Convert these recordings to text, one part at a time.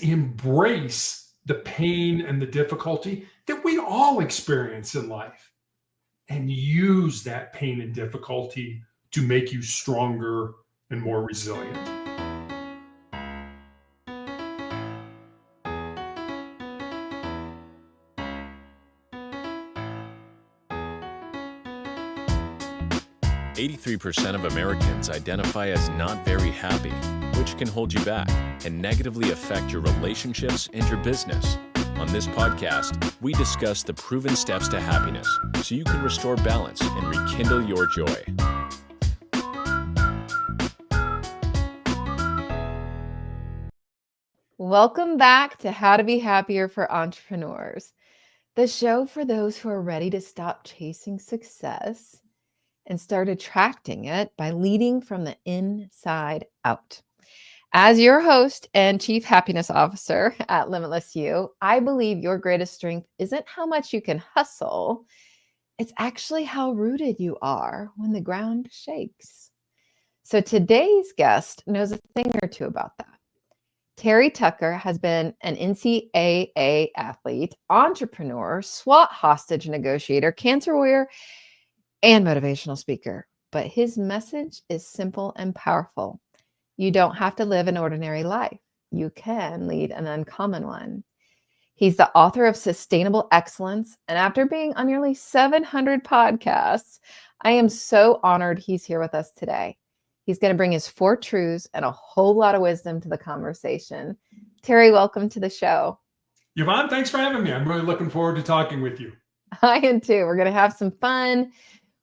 Embrace the pain and the difficulty that we all experience in life and use that pain and difficulty to make you stronger and more resilient. "83% of Americans identify as not very happy, which can hold you back and negatively affect your relationships and your business. On this podcast, we discuss the proven steps to happiness so you can restore balance and rekindle your joy." Welcome back to How to Be Happier for Entrepreneurs, the show for those who are ready to stop chasing success and start attracting it by leading from the inside out. As your host and Chief Happiness Officer at Limitless You, I believe your greatest strength isn't how much you can hustle, it's actually how rooted you are when the ground shakes. So today's guest knows a thing or two about that. Terry Tucker has been an NCAA athlete, entrepreneur, SWAT hostage negotiator, cancer warrior, and motivational speaker. But his message is simple and powerful. You don't have to live an ordinary life. You can lead an uncommon one. He's the author of Sustainable Excellence. And after being on nearly 700 podcasts, I am so honored he's here with us today. He's going to bring his 4 truths and a whole lot of wisdom to the conversation. Terry, welcome to the show. Yvonne, thanks for having me. I'm really looking forward to talking with you. I am too. We're going to have some fun.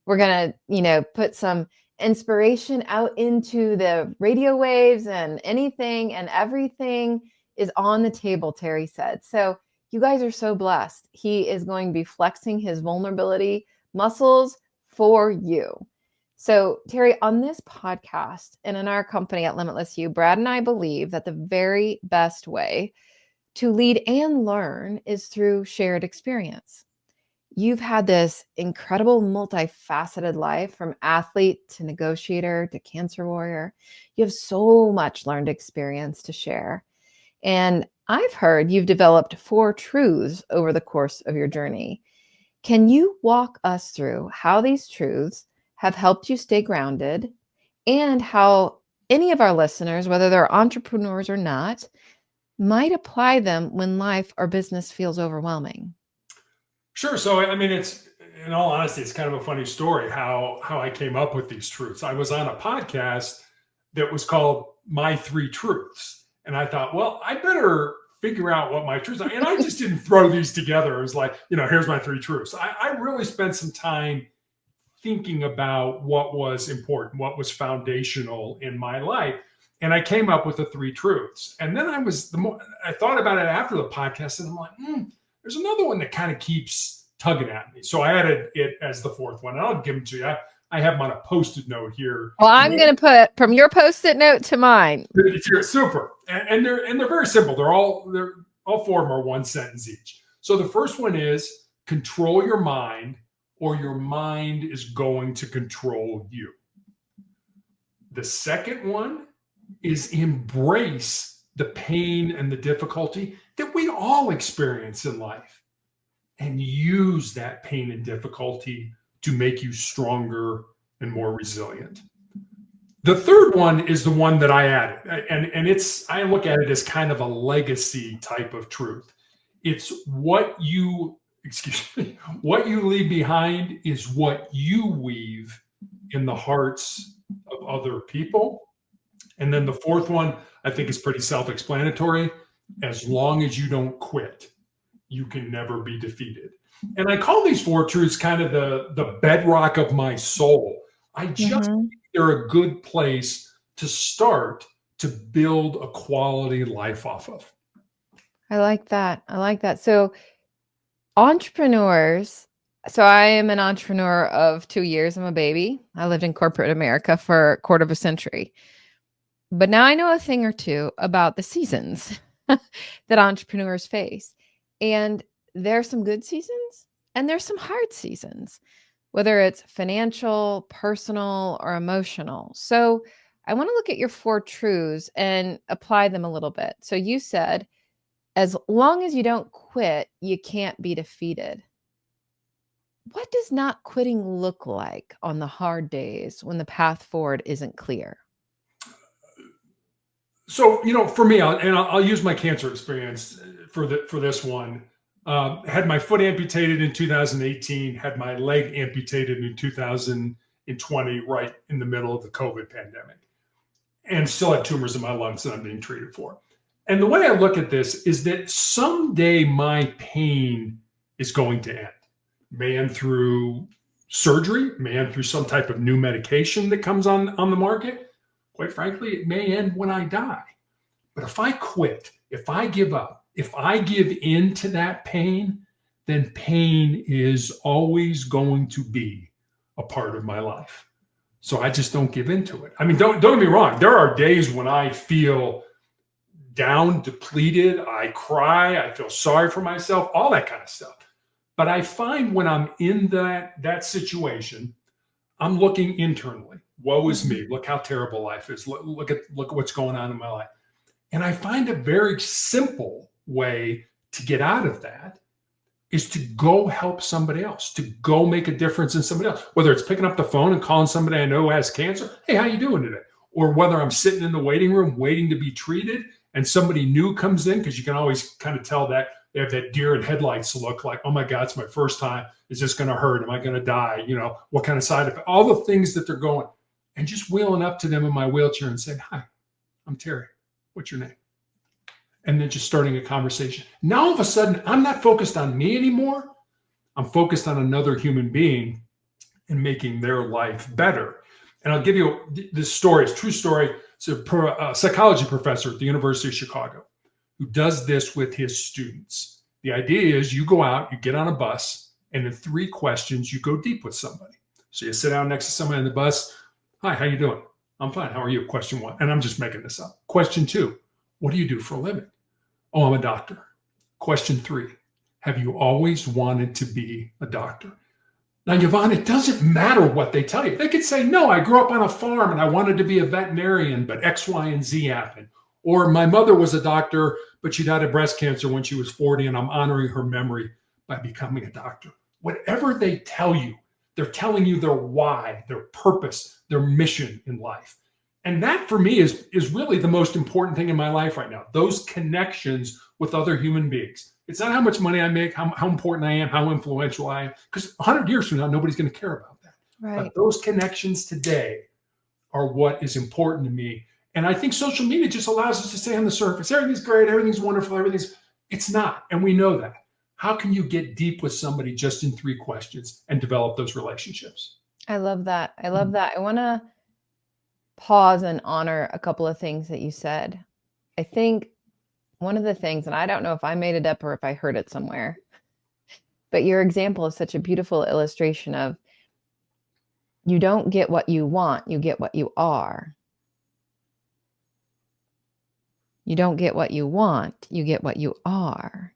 We're going to, put some inspiration out into the radio waves, and anything and everything is on the table, Terry said. So you guys are so blessed. He is going to be flexing his vulnerability muscles for you. So Terry, on this podcast and in our company at Limitless You, Brad and I believe that the very best way to lead and learn is through shared experience. You've had this incredible multifaceted life, from athlete to negotiator to cancer warrior. You have so much learned experience to share. And I've heard you've developed 4 truths over the course of your journey. Can you walk us through how these truths have helped you stay grounded, and how any of our listeners, whether they're entrepreneurs or not, might apply them when life or business feels overwhelming? Sure. So, it's, in all honesty, it's kind of a funny story how I came up with these truths. I was on a podcast that was called My 3 Truths. And I thought, well, I better figure out what my truths are. And I just didn't throw these together. It was like, here's my 3 truths. I really spent some time thinking about what was important, what was foundational in my life. And I came up with the 3 truths. And then I thought about it after the podcast, and I'm like, there's another one that kind of keeps tugging at me. So I added it as the 4th one. And I'll give them to you. I have them on a Post-it note here. Well, I'm going to put from your Post-it note to mine. It's super. And they're very simple. All 4 of them are 1 sentence each. So the first one is, control your mind, or your mind is going to control you. The second one is, embrace the pain and the difficulty that we all experience in life and use that pain and difficulty to make you stronger and more resilient. The third one is the one that I added, and I look at it as kind of a legacy type of truth. It's what you leave behind is what you weave in the hearts of other people. And then the 4th one, I think, is pretty self-explanatory. As long as you don't quit, you can never be defeated. And I call these 4 truths kind of the bedrock of my soul. I just think they're a good place to start to build a quality life off of. I like that. So entrepreneurs, so I am an entrepreneur of 2 years. I'm a baby. I lived in corporate America for a quarter of a century. But now I know a thing or two about the seasons that entrepreneurs face. And there's some good seasons and there's some hard seasons, whether it's financial, personal, or emotional. So I want to look at your 4 truths and apply them a little bit. So you said as long as you don't quit, you can't be defeated. What does not quitting look like on the hard days when the path forward isn't clear? So, for me, I'll use my cancer experience for this one. Had my foot amputated in 2018, had my leg amputated in 2020, right in the middle of the COVID pandemic, and still had tumors in my lungs that I'm being treated for. And the way I look at this is that someday my pain is going to end. May end through surgery, may end through some type of new medication that comes on the market. Quite frankly, it may end when I die. But if I quit, if I give up, if I give in to that pain, then pain is always going to be a part of my life. So I just don't give into it. I mean, don't get me wrong. There are days when I feel down, depleted. I cry. I feel sorry for myself, all that kind of stuff. But I find when I'm in that situation, I'm looking internally. Woe is me. Look how terrible life is. Look at what's going on in my life. And I find a very simple way to get out of that is to go help somebody else, to go make a difference in somebody else. Whether it's picking up the phone and calling somebody I know who has cancer, hey, how you doing today? Or whether I'm sitting in the waiting room waiting to be treated and somebody new comes in, because you can always kind of tell that they have that deer in headlights look, like, oh my God, it's my first time. Is this going to hurt? Am I going to die? What kind of side effect? All the things that they're going. And just wheeling up to them in my wheelchair and saying, hi, I'm Terry. What's your name? And then just starting a conversation. Now, all of a sudden, I'm not focused on me anymore. I'm focused on another human being and making their life better. And I'll give you this story. It's a true story. It's a psychology professor at the University of Chicago who does this with his students. The idea is you go out, you get on a bus, and in 3 questions, you go deep with somebody. So you sit down next to somebody on the bus. Hi, how you doing? I'm fine. How are you? Question 1. And I'm just making this up. Question 2. What do you do for a living? Oh, I'm a doctor. Question 3. Have you always wanted to be a doctor? Now, Yvonne, it doesn't matter what they tell you. They could say, no, I grew up on a farm and I wanted to be a veterinarian, but X, Y, and Z happened. Or my mother was a doctor, but she'd had a breast cancer when she was 40, and I'm honoring her memory by becoming a doctor. Whatever they tell you, they're telling you their why, their purpose, their mission in life. And that for me is really the most important thing in my life right now. Those connections with other human beings. It's not how much money I make, how important I am, how influential I am, because 100 years from now, nobody's going to care about that. Right. But those connections today are what is important to me. And I think social media just allows us to stay on the surface. Everything's great. Everything's wonderful. It's not. And we know that. How can you get deep with somebody just in 3 questions and develop those relationships? I love that. I love that. I want to pause and honor a couple of things that you said. I think one of the things, and I don't know if I made it up or if I heard it somewhere, but your example is such a beautiful illustration of you don't get what you want, you get what you are. You don't get what you want, you get what you are,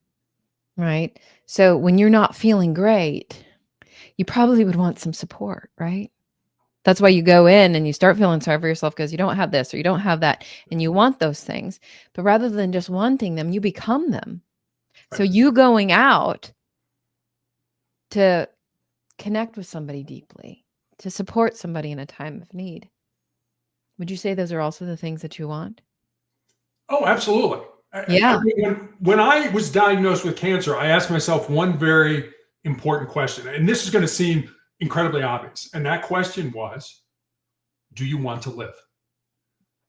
right? So when you're not feeling great, you probably would want some support, right? That's why you go in and you start feeling sorry for yourself because you don't have this or you don't have that, and you want those things. But rather than just wanting them, you become them. Right. So you going out to connect with somebody deeply, to support somebody in a time of need. Would you say those are also the things that you want? Oh, absolutely. Yeah. I mean, when I was diagnosed with cancer, I asked myself one very important question, and this is going to seem incredibly obvious. And that question was, do you want to live?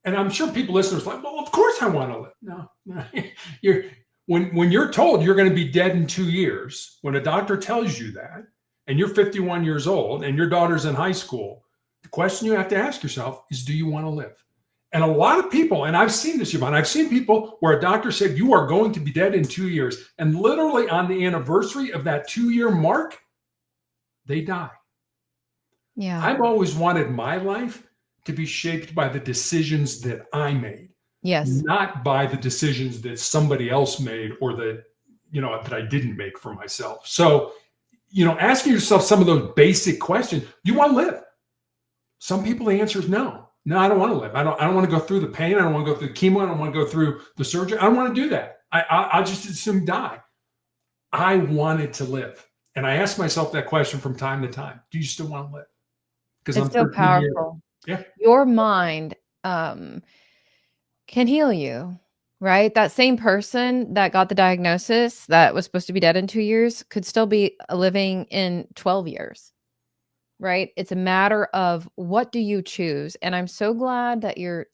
And I'm sure people listeners are like, well, of course I want to live. No. When you're told you're going to be dead in 2 years, when a doctor tells you that, and you're 51 years old and your daughter's in high school, the question you have to ask yourself is, do you want to live? And a lot of people, and I've seen this, Yvonne, I've seen people where a doctor said, you are going to be dead in 2 years. And literally on the anniversary of that 2-year mark, they die. Yeah. I've always wanted my life to be shaped by the decisions that I made. Yes. Not by the decisions that somebody else made or that, that I didn't make for myself. So, asking yourself some of those basic questions, you want to live? Some people, the answer is no. No, I don't want to live. I don't want to go through the pain. I don't want to go through the chemo. I don't want to go through the surgery. I don't want to do that. I'll just assume die. I wanted to live. And I ask myself that question from time to time. Do you still want to live? Because I'm It's so 13 years. powerful. Yeah. Your mind can heal you, right? That same person that got the diagnosis that was supposed to be dead in 2 years could still be living in 12 years, right? It's a matter of what do you choose? And I'm so glad that you're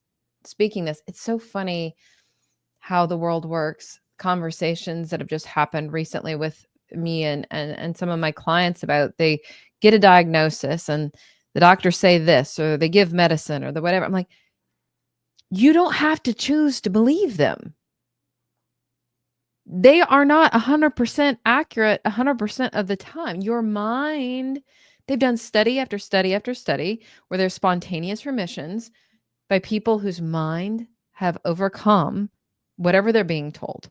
speaking this. It's so funny how the world works. Conversations that have just happened recently with me and some of my clients about they get a diagnosis and the doctors say this or they give medicine or the whatever. I'm like, you don't have to choose to believe them. They are not 100% accurate 100% of the time. Your mind, they've done study after study after study where there's spontaneous remissions by people whose mind have overcome whatever they're being told,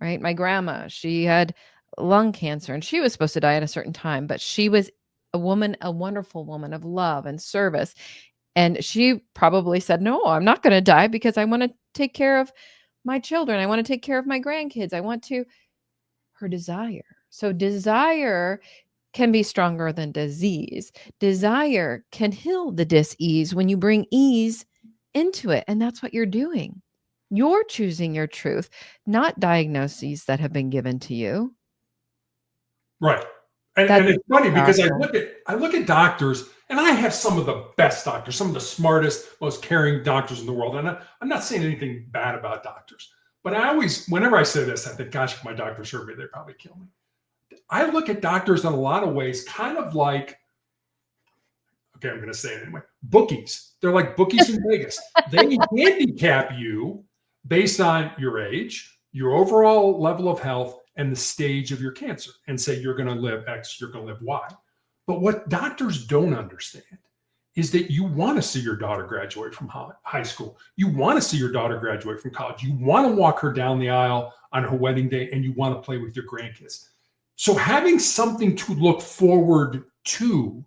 right? My grandma, she had lung cancer and she was supposed to die at a certain time, but she was a woman, a wonderful woman of love and service. And she probably said, no, I'm not going to die because I want to take care of my children. I want to take care of my grandkids. I want to, her desire. So desire can be stronger than disease. Desire can heal the dis-ease when you bring ease into it. And that's what you're doing. You're choosing your truth, not diagnoses that have been given to you. Right. And it's funny because I look at doctors, and I have some of the best doctors, some of the smartest, most caring doctors in the world. And I'm not saying anything bad about doctors, but I always, whenever I say this, I think, gosh, if my doctors heard me, they'd probably kill me. I look at doctors in a lot of ways, kind of like, okay, I'm going to say it anyway, bookies. They're like bookies in Vegas. They handicap you based on your age, your overall level of health, and the stage of your cancer, and say you're going to live X, you're going to live Y. But what doctors don't understand is that you want to see your daughter graduate from high school. You want to see your daughter graduate from college. You want to walk her down the aisle on her wedding day, and you want to play with your grandkids. So having something to look forward to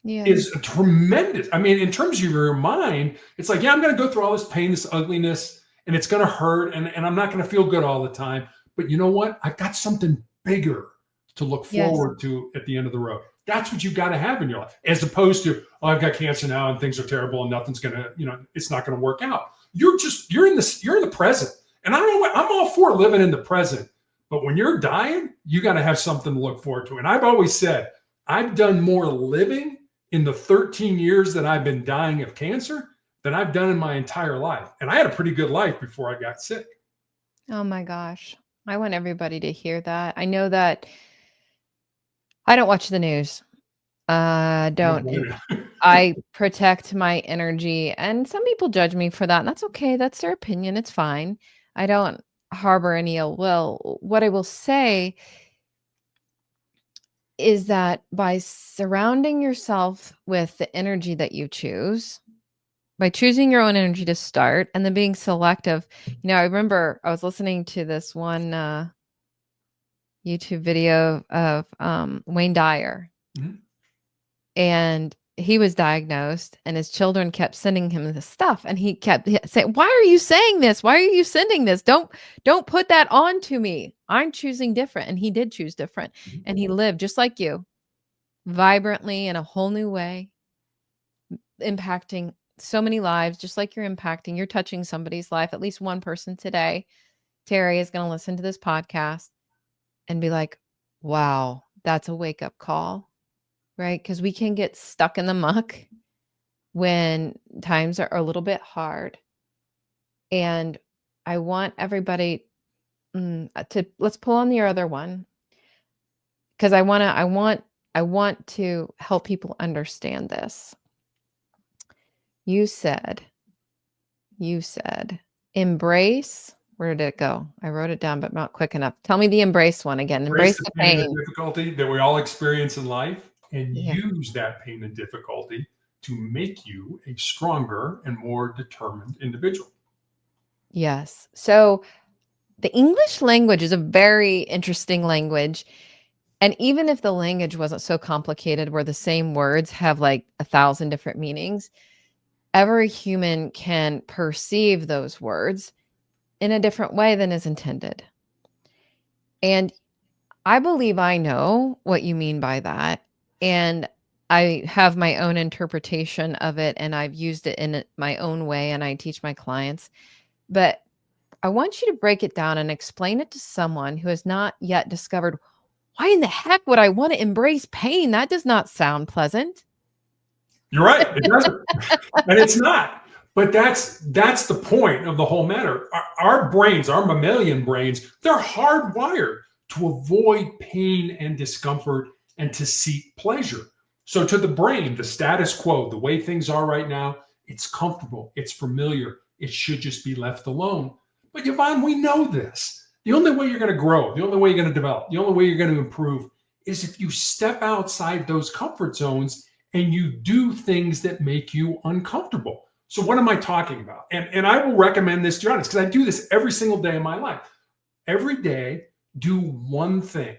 is a tremendous. I mean, in terms of your mind, it's like, yeah, I'm going to go through all this pain, this ugliness, and it's going to hurt, and I'm not going to feel good all the time. But you know what? I've got something bigger to look forward to at the end of the road. That's what you got to have in your life, as opposed to, oh, I've got cancer now and things are terrible and nothing's going to, it's not going to work out. You're in the present. And I'm all for living in the present. But when you're dying, you got to have something to look forward to. And I've always said, I've done more living in the 13 years that I've been dying of cancer than I've done in my entire life. And I had a pretty good life before I got sick. Oh my gosh. I want everybody to hear that. I know that I don't watch the news. Don't. I protect my energy, and some people judge me for that, and that's okay. That's their opinion. It's fine. I don't harbor any ill will. What I will say is that by surrounding yourself with the energy that you choose, by choosing your own energy to start and then being selective. I remember I was listening to this one YouTube video of Wayne Dyer. Mm-hmm. And he was diagnosed and his children kept sending him this stuff. And he kept saying, why are you saying this? Why are you sending this? Don't put that on to me. I'm choosing different. And he did choose different. Mm-hmm. And he lived just like you, vibrantly in a whole new way, impacting so many lives, just like you're impacting. You're touching somebody's life. At least one person today, Terry, is going to listen to this podcast and be like, wow, that's a wake-up call. Right? Because we can get stuck in the muck when times are a little bit hard. And I want everybody to, let's pull on the other one. Because I want to help people understand this. You said, embrace. Where did it go? I wrote it down, but not quick enough. Tell me the embrace one again. Embrace the pain. And the difficulty that we all experience in life. And use that pain and difficulty to make you a stronger and more determined individual. Yes. So the English language is a very interesting language. And even if the language wasn't so complicated where the same words have like 1,000 different meanings, every human can perceive those words in a different way than is intended. And I believe I know what you mean by that. And I have my own interpretation of it, and I've used it in my own way, and I teach my clients. But I want you to break it down and explain it to someone who has not yet discovered, why in the heck would I want to embrace pain? That does not sound pleasant. You're right. It doesn't. And it's not. But that's the point of the whole matter. Our brains, our mammalian brains, they're hardwired to avoid pain and discomfort and to seek pleasure. So to the brain, the status quo, the way things are right now, it's comfortable, it's familiar, it should just be left alone. But Yvonne, we know this. The only way you're going to grow, the only way you're going to develop, the only way you're going to improve is if you step outside those comfort zones and you do things that make you uncomfortable. So what am I talking about? And I will recommend this to you, because I do this every single day in my life. Every day, do one thing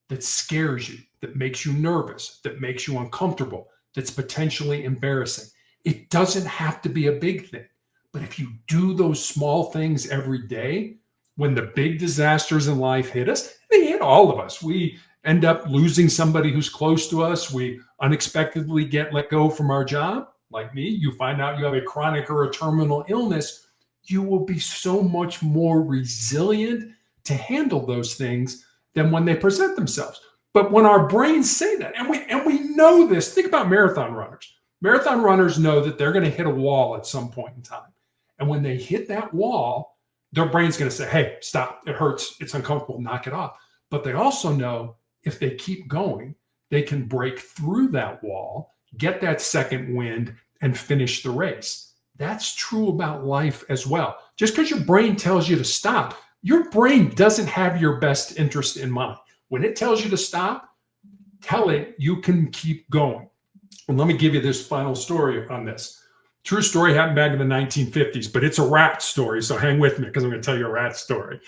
that scares you, that makes you nervous, that makes you uncomfortable, that's potentially embarrassing. It doesn't have to be a big thing. But if you do those small things every day, when the big disasters in life hit us, they hit all of us. We end up losing somebody who's close to us. We unexpectedly get let go from our job. Like me, you find out you have a chronic or a terminal illness. You will be so much more resilient to handle those things than when they present themselves. But when our brains say that, and we know this, think about marathon runners. Marathon runners know that they're going to hit a wall at some point in time. And when they hit that wall, their brain's going to say, hey, stop, it hurts, it's uncomfortable, knock it off. But they also know if they keep going, they can break through that wall, get that second wind, and finish the race. That's true about life as well. Just because your brain tells you to stop, your brain doesn't have your best interest in mind. When it tells you to stop, tell it you can keep going. And let me give you this final story on this. True story, happened back in the 1950s, but it's a rat story, so hang with me because I'm going to tell you a rat story.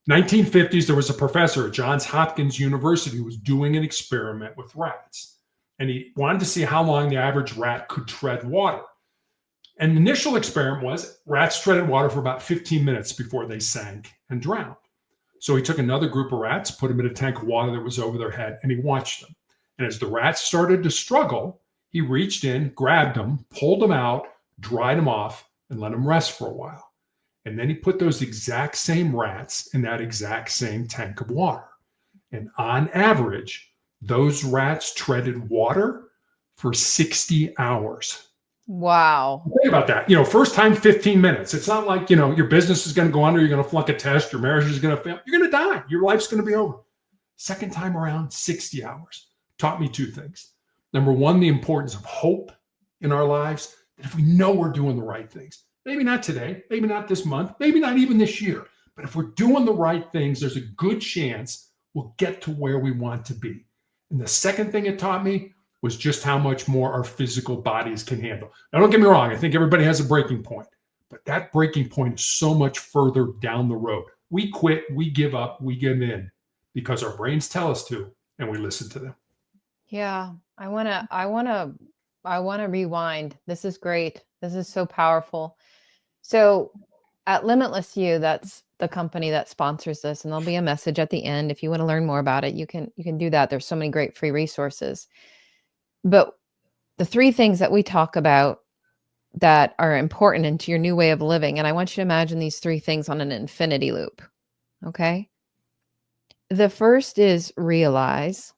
1950s, there was a professor at Johns Hopkins University who was doing an experiment with rats. And he wanted to see how long the average rat could tread water. And the initial experiment was rats treaded water for about 15 minutes before they sank and drowned. So he took another group of rats, put them in a tank of water that was over their head, and he watched them. And as the rats started to struggle, he reached in, grabbed them, pulled them out, dried them off, and let them rest for a while. And then he put those exact same rats in that exact same tank of water. And on average, those rats treaded water for 60 hours. Wow. Think about that. First time, 15 minutes. It's not like, your business is going to go under, you're going to flunk a test, your marriage is going to fail. You're going to die. Your life's going to be over. Second time around, 60 hours. Taught me two things. Number one, the importance of hope in our lives. That if we know we're doing the right things, maybe not today, maybe not this month, maybe not even this year, but if we're doing the right things, there's a good chance we'll get to where we want to be. And the second thing it taught me was just how much more our physical bodies can handle. Now, don't get me wrong. I think everybody has a breaking point, but that breaking point is so much further down the road. We quit, we give up, we give in because our brains tell us to, and we listen to them. Yeah, I want to rewind. This is great. This is so powerful. So at Limitless You, that's the company that sponsors this, and there'll be a message at the end. If you want to learn more about it, you can do that. There's so many great free resources. But the three things that we talk about that are important into your new way of living, and I want you to imagine these three things on an infinity loop. Okay? The first is realize,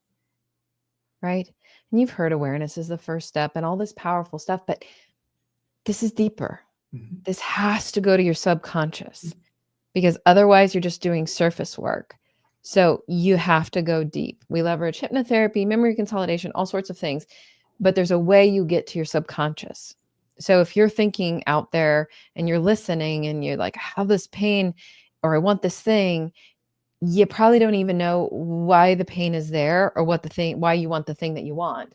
right? And you've heard awareness is the first step and all this powerful stuff, but this is deeper. Mm-hmm. This has to go to your subconscious because otherwise you're just doing surface work. So you have to go deep. We leverage hypnotherapy, memory consolidation, all sorts of things, but there's a way you get to your subconscious. So if you're thinking out there and you're listening and you're like, I have this pain or I want this thing, you probably don't even know why the pain is there or why you want the thing that you want.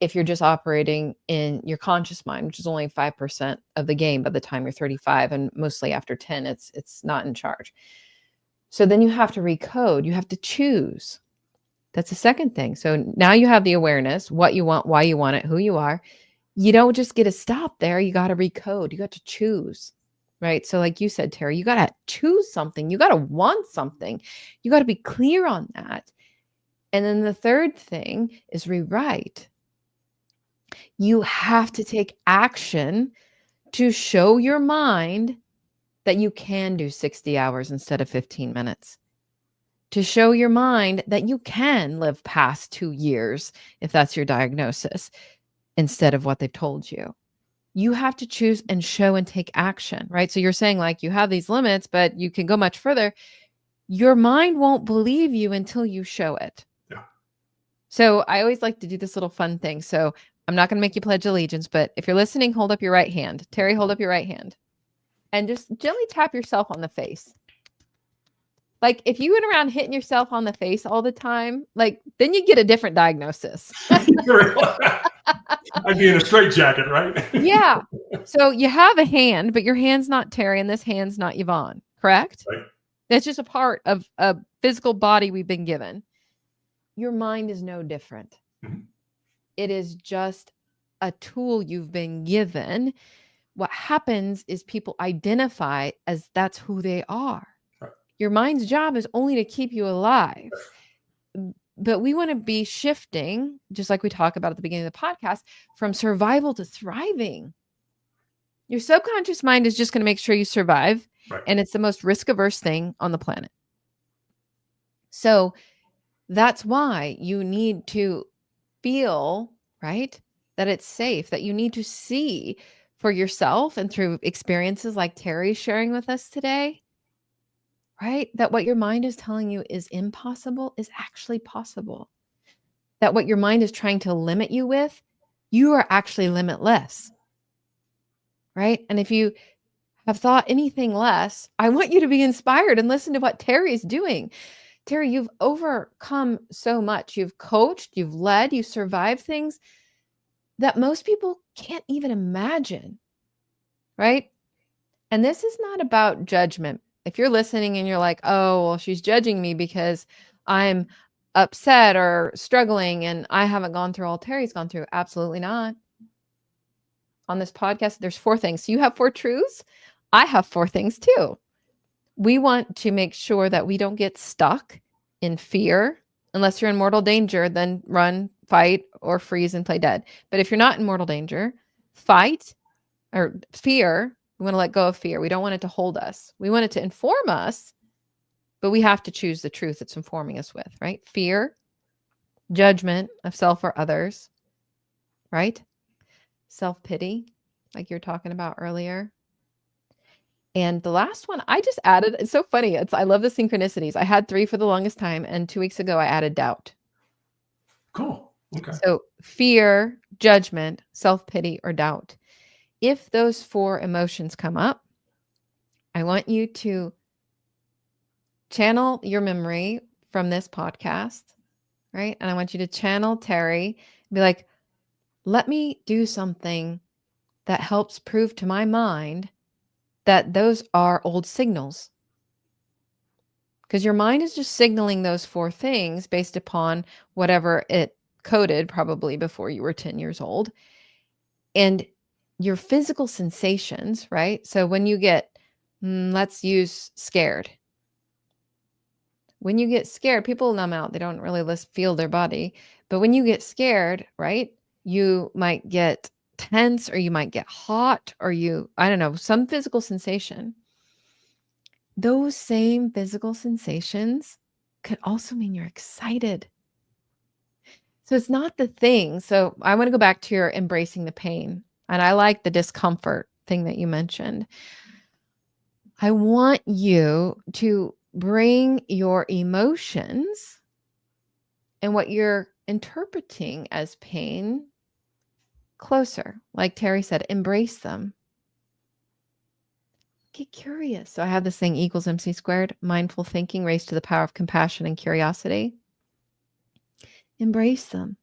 If you're just operating in your conscious mind, which is only 5% of the game by the time you're 35, and mostly after 10, it's not in charge. So then you have to recode, you have to choose. That's the second thing. So now you have the awareness, what you want, why you want it, who you are. You don't just get to stop there. You got to recode. You got to choose, right? So like you said, Terry, you got to choose something. You got to want something. You got to be clear on that. And then the third thing is rewrite. You have to take action to show your mind that you can do 60 hours instead of 15 minutes. To show your mind that you can live past 2 years, if that's your diagnosis, instead of what they've told you. You have to choose and show and take action, right? So you're saying like you have these limits, but you can go much further. Your mind won't believe you until you show it. Yeah. So I always like to do this little fun thing. So I'm not going to make you pledge allegiance, but if you're listening, hold up your right hand. Terry, hold up your right hand. And just gently tap yourself on the face. Like if you went around hitting yourself on the face all the time, like then you get a different diagnosis. I'd be in a straitjacket, right? Yeah. So you have a hand, but your hand's not Terry and this hand's not Yvonne, correct? Right. That's just a part of a physical body we've been given. Your mind is no different. Mm-hmm. It is just a tool you've been given. What happens is people identify as that's who they are. Right. Your mind's job is only to keep you alive. But we want to be shifting, just like we talk about at the beginning of the podcast, from survival to thriving. Your subconscious mind is just going to make sure you survive. Right. And it's the most risk-averse thing on the planet. So that's why you need to feel, right, that it's safe, that you need to see for yourself and through experiences like Terry's sharing with us today, right? That what your mind is telling you is impossible is actually possible. That what your mind is trying to limit you with, you are actually limitless, right? And if you have thought anything less, I want you to be inspired and listen to what Terry's doing. Terry, you've overcome so much. You've coached, you've led, you've survived things that most people can't even imagine, right? And this is not about judgment. If you're listening and you're like, oh, well, she's judging me because I'm upset or struggling and I haven't gone through all Terry's gone through. Absolutely not. On this podcast, there's 4 things. So you have 4 truths. I have 4 things too. We want to make sure that we don't get stuck in fear. Unless you're in mortal danger, then run, fight, or freeze and play dead. But if you're not in mortal danger, fight or fear. We want to let go of fear. We don't want it to hold us. We want it to inform us, but we have to choose the truth it's informing us with, right? Fear, judgment of self or others, right? Self-pity, like you're talking about earlier. And the last one I just added, it's so funny. I love the synchronicities. I had 3 for the longest time. And 2 weeks ago, I added doubt. Cool. Okay. So fear, judgment, self-pity, or doubt. If those 4 emotions come up, I want you to channel your memory from this podcast, right? And I want you to channel Terry and be like, let me do something that helps prove to my mind that those are old signals. Because your mind is just signaling those 4 things based upon whatever it coded probably before you were 10 years old. And your physical sensations, right? So when you get, let's use scared. When you get scared, people numb out. They don't really feel their body. But when you get scared, right, you might get tense or you might get hot or I don't know, some physical sensation. Those same physical sensations could also mean you're excited. So it's not the thing. So I want to go back to your embracing the pain. And I like the discomfort thing that you mentioned. I want you to bring your emotions and what you're interpreting as pain closer. Like Terry said, embrace them. Get curious. So I have this thing equals MC squared, mindful thinking raised to the power of compassion and curiosity. Embrace them.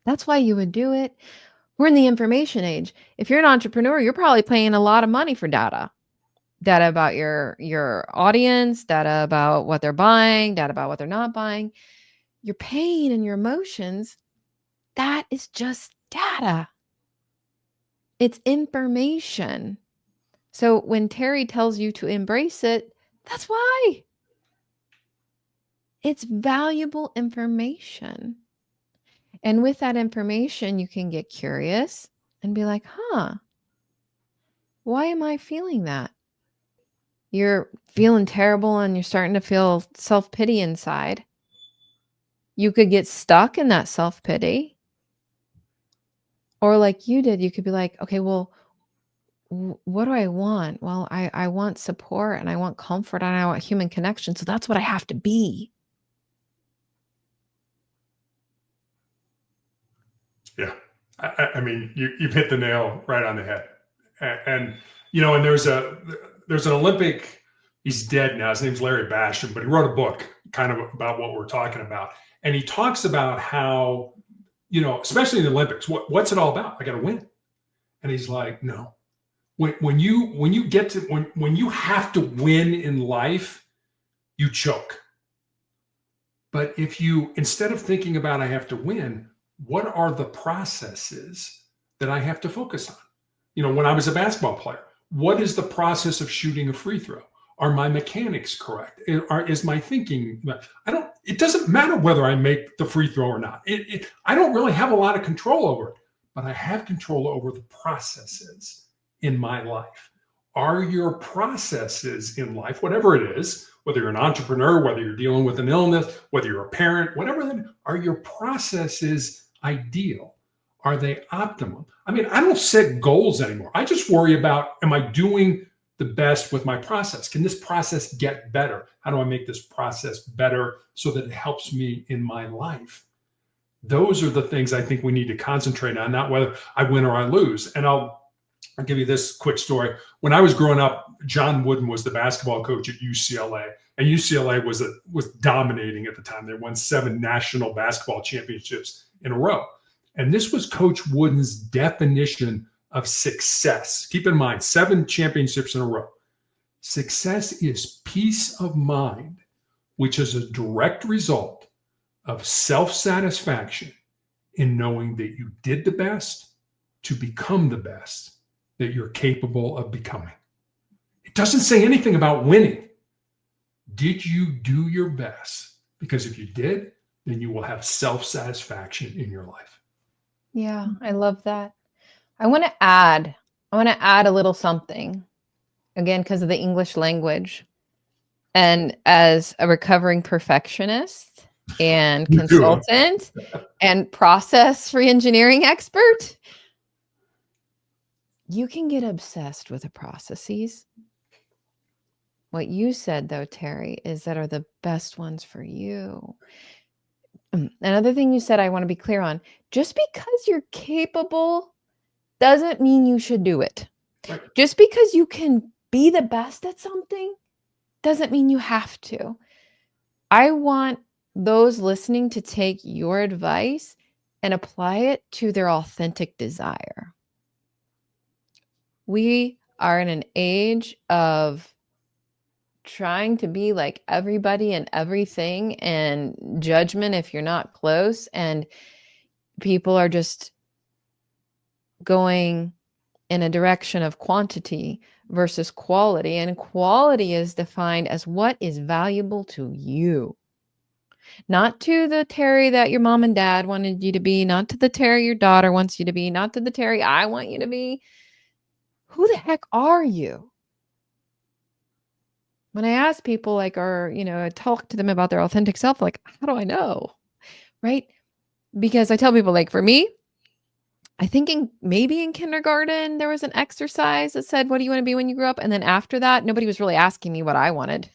That's why you would do it. We're in the information age. If you're an entrepreneur, you're probably paying a lot of money for data. Data about your audience, data about what they're buying, data about what they're not buying. Your pain and your emotions, that is just data. It's information. So when Terry tells you to embrace it, that's why. It's valuable information. And with that information, you can get curious and be like, why am I feeling that? You're feeling terrible and you're starting to feel self-pity inside. You could get stuck in that self-pity. Or like you did, you could be like, okay, well, what do I want? Well, I want support and I want comfort and I want human connection. So that's what I have to be. Yeah. I mean, you've hit the nail right on the head. And and there's an Olympic, he's dead now. His name's Larry Basham, but he wrote a book kind of about what we're talking about. And he talks about how, especially in the Olympics, what's it all about? I got to win. And he's like, no. When you get to when you have to win in life, you choke. But if you, instead of thinking about I have to win, what are the processes that I have to focus on? When I was a basketball player, what is the process of shooting a free throw? Are my mechanics correct? Is my thinking? It doesn't matter whether I make the free throw or not. I don't really have a lot of control over it, but I have control over the processes in my life. Are your processes in life, whatever it is, whether you're an entrepreneur, whether you're dealing with an illness, whether you're a parent, whatever, are your processes ideal? Are they optimum? I mean, I don't set goals anymore. I just worry about, am I doing the best with my process? Can this process get better? How do I make this process better so that it helps me in my life? Those are the things I think we need to concentrate on, not whether I win or I lose. And I'll give you this quick story. When I was growing up, John Wooden was the basketball coach at UCLA, and UCLA was dominating at the time. They won 7 national basketball championships in a row. And this was Coach Wooden's definition of success. Keep in mind, 7 championships in a row. Success is peace of mind, which is a direct result of self-satisfaction in knowing that you did the best to become the best that you're capable of becoming. It doesn't say anything about winning. Did you do your best? Because if you did, then you will have self-satisfaction in your life. Yeah, I love that. I want to add a little something, again, because of the English language. And as a recovering perfectionist and consultant and process re-engineering expert, you can get obsessed with the processes. What you said, though, Terry, is that are the best ones for you. Another thing you said I want to be clear on, just because you're capable doesn't mean you should do it. Right. Just because you can be the best at something doesn't mean you have to. I want those listening to take your advice and apply it to their authentic desire. We are in an age of trying to be like everybody and everything and judgment if you're not close, and people are just going in a direction of quantity versus quality, and quality is defined as what is valuable to you, not to the Terry that your mom and dad wanted you to be, not to the Terry your daughter wants you to be, not to the Terry I want you to be. Who the heck are you? When I ask people I talk to them about their authentic self, like, how do I know? Right? Because I tell people, like, for me, I think maybe in kindergarten, there was an exercise that said, what do you want to be when you grow up? And then after that, nobody was really asking me what I wanted.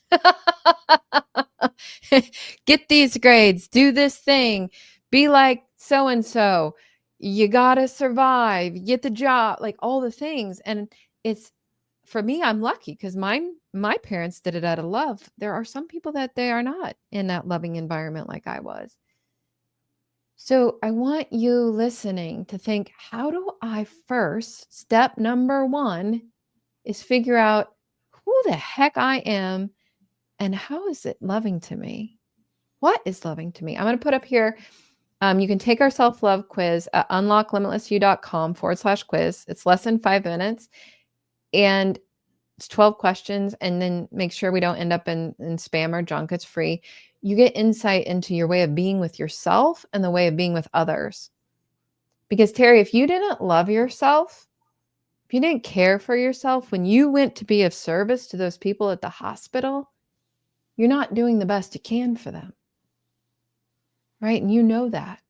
Get these grades, do this thing, be like so-and-so. You got to survive, get the job, like all the things. And it's, for me, I'm lucky because my parents did it out of love. There are some people that they are not in that loving environment like I was. So I want you listening to think, how do I first, step number 1 is figure out who the heck I am and how is it loving to me? What is loving to me? I'm going to put up here, you can take our self-love quiz at unlocklimitlessyou.com/quiz. It's less than 5 minutes. And It's 12 questions, and then make sure we don't end up in spam or junk. It's free. You get insight into your way of being with yourself and the way of being with others. Because Terry, if you didn't love yourself, if you didn't care for yourself when you went to be of service to those people at the hospital, you're not doing the best you can for them. Right? And you know that.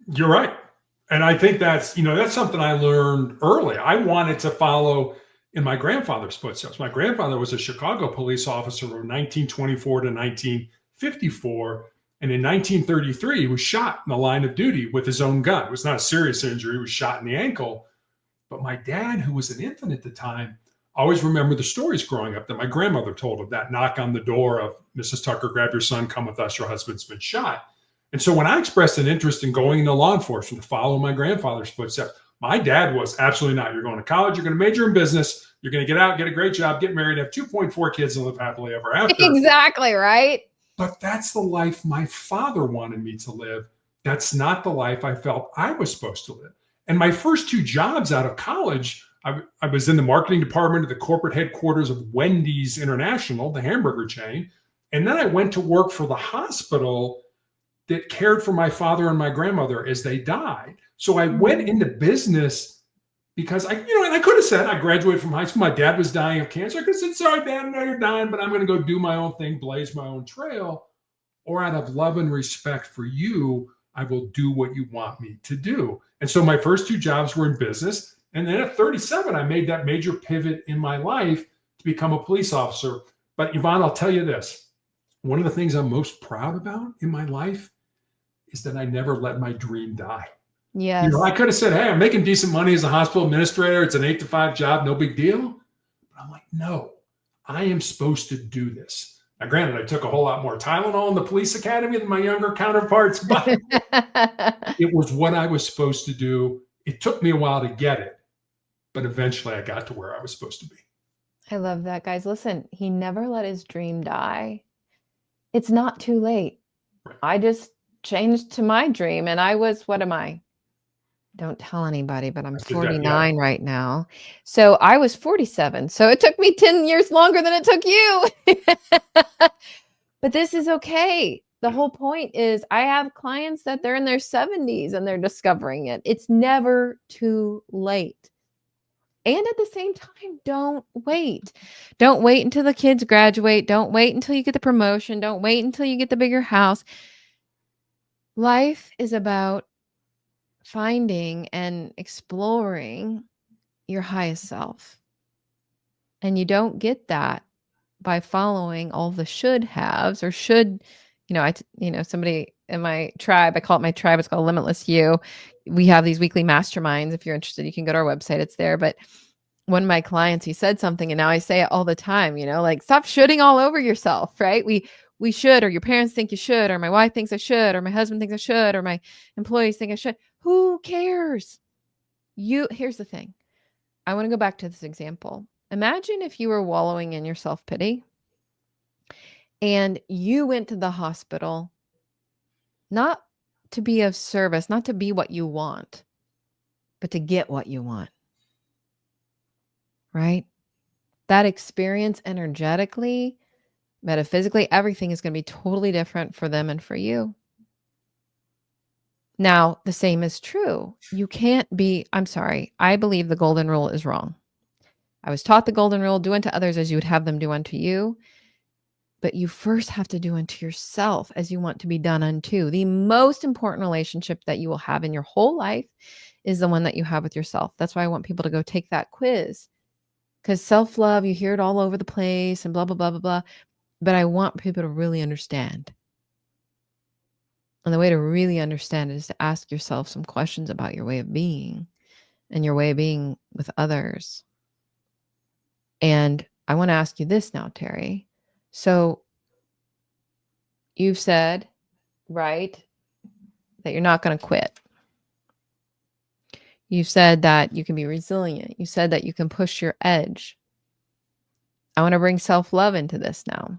You're right. And I think that's something I learned early. I wanted to follow in my grandfather's footsteps. My grandfather was a Chicago police officer from 1924 to 1954. And in 1933, he was shot in the line of duty with his own gun. It was not a serious injury. He was shot in the ankle. But my dad, who was an infant at the time, always remembered the stories growing up that my grandmother told of that knock on the door of Mrs. Tucker, grab your son, come with us, your husband's been shot. And so when I expressed an interest in going into law enforcement to follow my grandfather's footsteps, my dad was absolutely not. You're going to college, you're going to major in business, you're going to get out, get a great job, get married, have 2.4 kids, and live happily ever after. Exactly, right? But that's the life my father wanted me to live. That's not the life I felt I was supposed to live. And my first 2 jobs out of college, I was in the marketing department of the corporate headquarters of Wendy's International, the hamburger chain. And then I went to work for the hospital that cared for my father and my grandmother as they died. So I went into business because and I could have said I graduated from high school. My dad was dying of cancer. I could have said, sorry, Dad, I know you're dying, but I'm going to go do my own thing, blaze my own trail. Or out of love and respect for you, I will do what you want me to do. And so my first 2 jobs were in business. And then at 37, I made that major pivot in my life to become a police officer. But Yvonne, I'll tell you this. One of the things I'm most proud about in my life is that I never let my dream die. Yes. I could have said, hey, I'm making decent money as a hospital administrator. It's an 8 to 5 job. No big deal. But I'm like, no, I am supposed to do this. Now, granted, I took a whole lot more Tylenol in the police academy than my younger counterparts, but it was what I was supposed to do. It took me a while to get it, but eventually I got to where I was supposed to be. I love that, guys. Listen, he never let his dream die. It's not too late. Right. I just changed to my dream, and I was, what am I? Don't tell anybody, but I'm 49 right now. So I was 47. So it took me 10 years longer than it took you. But this is okay. The whole point is I have clients that they're in their 70s and they're discovering it. It's never too late. And at the same time, don't wait. Don't wait until the kids graduate. Don't wait until you get the promotion. Don't wait until you get the bigger house. Life is about finding and exploring your highest self. And you don't get that by following all the should haves or should, somebody in my tribe, I call it my tribe. It's called Limitless You. We have these weekly masterminds. If you're interested, you can go to our website. It's there. But one of my clients, he said something, and now I say it all the time, like stop shoulding all over yourself, right? We should, or your parents think you should, or my wife thinks I should, or my husband thinks I should, or my employees think I should. Who cares? Here's the thing. I want to go back to this example. Imagine if you were wallowing in your self-pity and you went to the hospital, not to be of service, not to be what you want, but to get what you want. Right? That experience energetically, metaphysically, everything is going to be totally different for them and for you. Now, the same is true. You can't be, I'm sorry, I believe the golden rule is wrong. I was taught the golden rule, do unto others as you would have them do unto you. But you first have to do unto yourself as you want to be done unto. The most important relationship that you will have in your whole life is the one that you have with yourself. That's why I want people to go take that quiz. Because self-love, you hear it all over the place and blah, blah, blah, blah, blah. But I want people to really understand. And the way to really understand it is to ask yourself some questions about your way of being and your way of being with others. And I want to ask you this now, Terry. So you've said, right, that you're not going to quit. You've said that you can be resilient. You said that you can push your edge. I want to bring self-love into this now.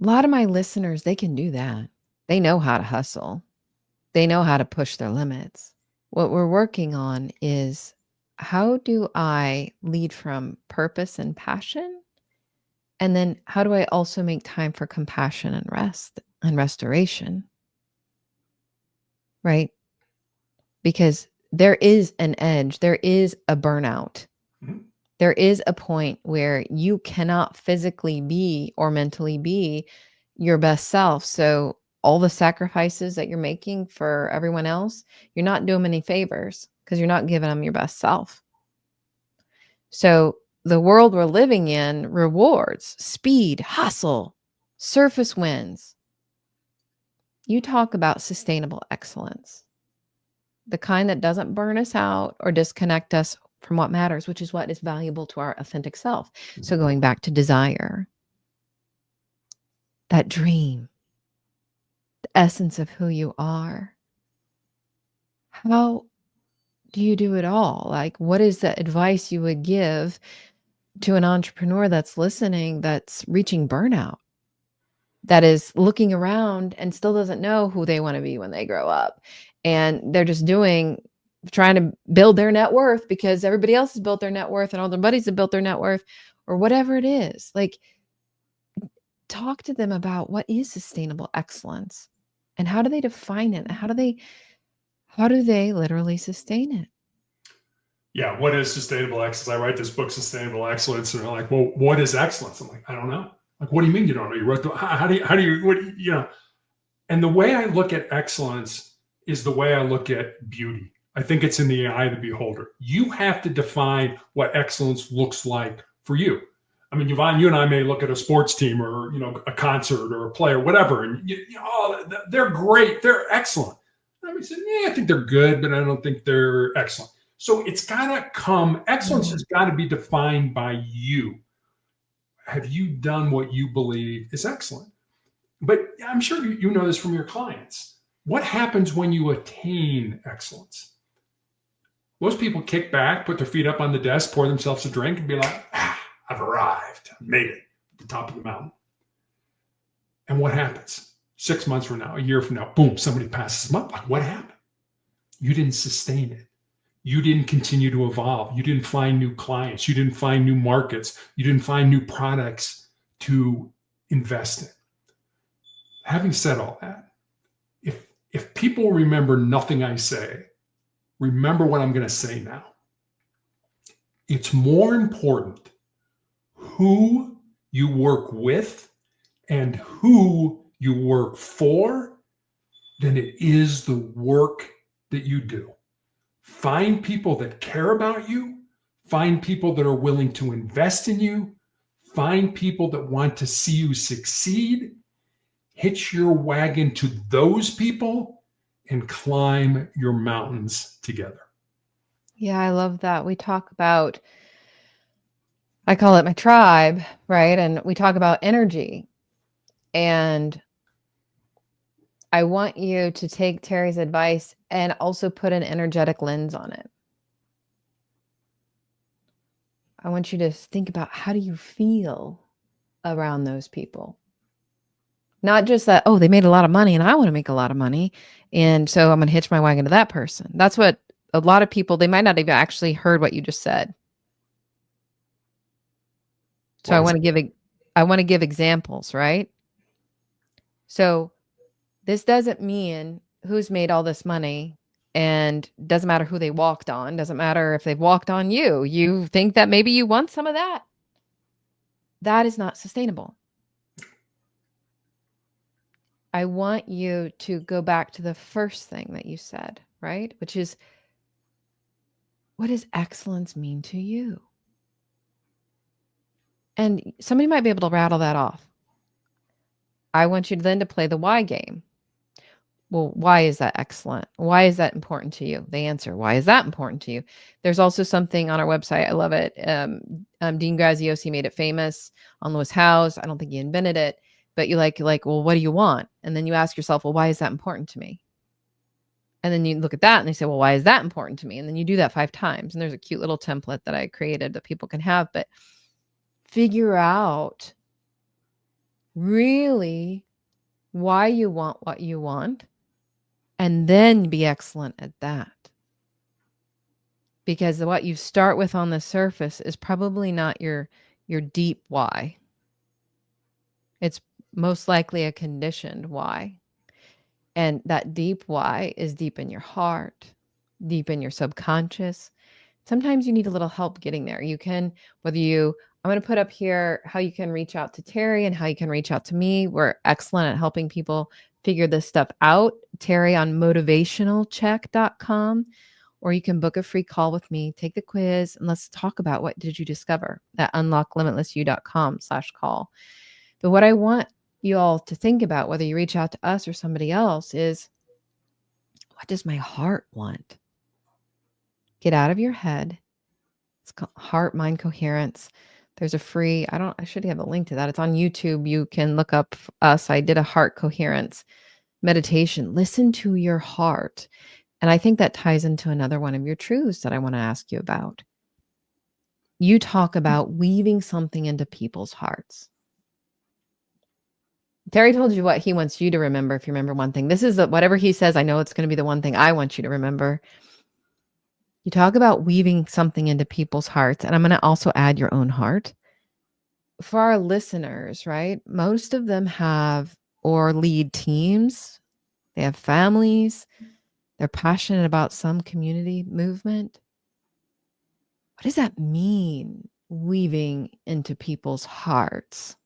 A lot of my listeners, they can do that. They know how to hustle. They know how to push their limits. What we're working on is how do I lead from purpose and passion? And then how do I also make time for compassion and rest and restoration? Right? Because there is an edge, there is a burnout. Mhm. There is a point where you cannot physically be or mentally be your best self. So all the sacrifices that you're making for everyone else, you're not doing them any favors because you're not giving them your best self. So the world we're living in rewards speed, hustle, surface wins. You talk about sustainable excellence, the kind that doesn't burn us out or disconnect us from what matters, which is what is valuable to our authentic self. So going back to desire, that dream, the essence of who you are. How do you do it all? Like, what is the advice you would give to an entrepreneur that's listening, that's reaching burnout, that is looking around and still doesn't know who they want to be when they grow up? And they're just trying to build their net worth because everybody else has built their net worth and all their buddies have built their net worth or whatever it is. Like, talk to them about what is sustainable excellence and how do they define it? How do they literally sustain it? Yeah, what is sustainable excellence? I write this book, Sustainable Excellence, and they're like, well, what is excellence? I'm like, I don't know. Like, what do you mean you don't know? You wrote how do you, what, you know? And the way I look at excellence is the way I look at beauty. I think it's in the eye of the beholder. You have to define what excellence looks like for you. I mean, Yvonne, you and I may look at a sports team or, a concert or a play or whatever, and they're great. They're excellent. And we said, yeah, I think they're good, but I don't think they're excellent. So it's got to excellence has got to be defined by you. Have you done what you believe is excellent? But I'm sure you know this from your clients. What happens when you attain excellence? Most people kick back, put their feet up on the desk, pour themselves a drink, and be like, I've arrived. I've made it at the top of the mountain. And what happens? 6 months from now, a year from now, boom, somebody passes them up. Like, what happened? You didn't sustain it. You didn't continue to evolve. You didn't find new clients. You didn't find new markets. You didn't find new products to invest in. Having said all that, if people remember nothing I say, remember what I'm going to say now. It's more important who you work with and who you work for than it is the work that you do. Find people that care about you. Find people that are willing to invest in you. Find people that want to see you succeed. Hitch your wagon to those people and climb your mountains together. Yeah, I love that. We talk about, I call it my tribe, right? And we talk about energy. And I want you to take Terry's advice and also put an energetic lens on it. I want you to think about, how do you feel around those people? Not just that, oh, they made a lot of money and I want to make a lot of money, and so I'm going to hitch my wagon to that person. That's what a lot of people, they might not even actually heard what you just said. So I want to give examples, right? So this doesn't mean who's made all this money, and doesn't matter who they walked on, doesn't matter if they've walked on you. You think that maybe you want some of that. That is not sustainable. I want you to go back to the first thing that you said, right? Which is, what does excellence mean to you? And somebody might be able to rattle that off. I want you then to play the why game. Well, why is that excellent? Why is that important to you? The answer, why is that important to you? There's also something on our website. I love it. Dean Graziosi made it famous on Lewis Howes. I don't think he invented it, but you like, well, what do you want? And then you ask yourself, well, why is that important to me? And then you look at that and they say, well, why is that important to me? And then you do that 5 times. And there's a cute little template that I created that people can have, but figure out really why you want what you want, and then be excellent at that. because what you start with on the surface is probably not your deep why. It's most likely a conditioned why. And that deep why is deep in your heart, deep in your subconscious. Sometimes you need a little help getting there. You can, I'm going to put up here how you can reach out to Terry and how you can reach out to me. We're excellent at helping people figure this stuff out. Terry on motivationalcheck.com, or you can book a free call with me, take the quiz, and let's talk about what did you discover at unlocklimitlessyou.com/call. But what I want you all to think about, whether you reach out to us or somebody else, is what does my heart want? Get out of your head. It's called heart mind coherence. There's a free, I should have a link to that. It's on YouTube. You can look up us. I did a heart coherence meditation. Listen to your heart. And I think that ties into another one of your truths that I want to ask you about. You talk about weaving something into people's hearts. Terry told you what he wants you to remember. If you remember one thing, this is whatever he says. I know it's going to be the one thing I want you to remember. You talk about weaving something into people's hearts, and I'm going to also add your own heart. For our listeners, right? Most of them have or lead teams. They have families. They're passionate about some community movement. What does that mean, weaving into people's hearts?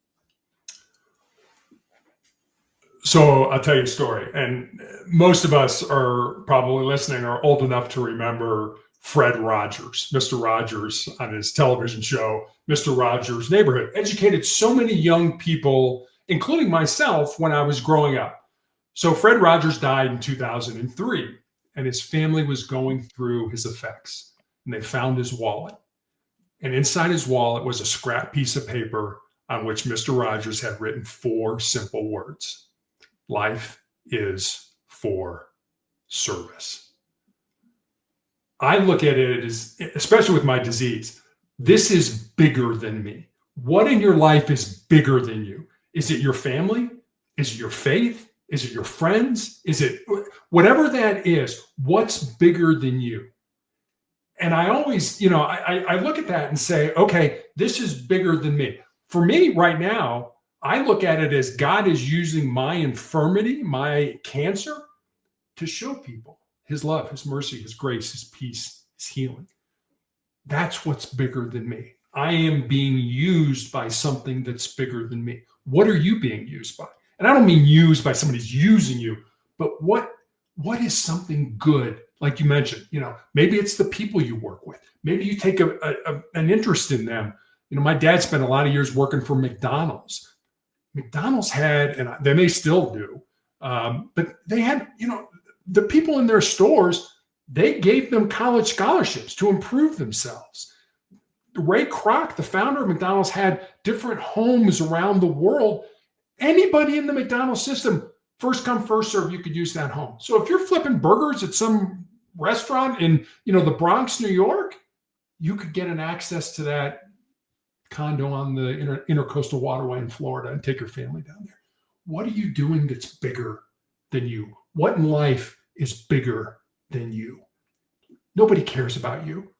So I'll tell you a story. And most of us are probably listening are old enough to remember Fred Rogers, Mr. Rogers on his television show, Mr. Rogers' Neighborhood. Educated so many young people, including myself, when I was growing up. So Fred Rogers died in 2003, and his family was going through his effects. And they found his wallet. And inside his wallet was a scrap piece of paper on which Mr. Rogers had written 4 simple words. Life is for service. I look at it as, especially with my disease, this is bigger than me. What in your life is bigger than you? Is it your family? Is it your faith? Is it your friends? Is it whatever that is? What's bigger than you? And I always, I look at that and say, okay, this is bigger than me. For me right now, I look at it as God is using my infirmity, my cancer, to show people his love, his mercy, his grace, his peace, his healing. That's what's bigger than me. I am being used by something that's bigger than me. What are you being used by? And I don't mean used by somebody's using you, but what is something good? Like you mentioned, maybe it's the people you work with. Maybe you take an interest in them. My dad spent a lot of years working for McDonald's. McDonald's had, and they may still do, but they had, the people in their stores, they gave them college scholarships to improve themselves. Ray Kroc, the founder of McDonald's, had different homes around the world. Anybody in the McDonald's system, first come, first serve, you could use that home. So if you're flipping burgers at some restaurant in, the Bronx, New York, you could get an access to that condo on the intercoastal waterway in Florida and take your family down there. What are you doing that's bigger than you? What in life is bigger than you? Nobody cares about you.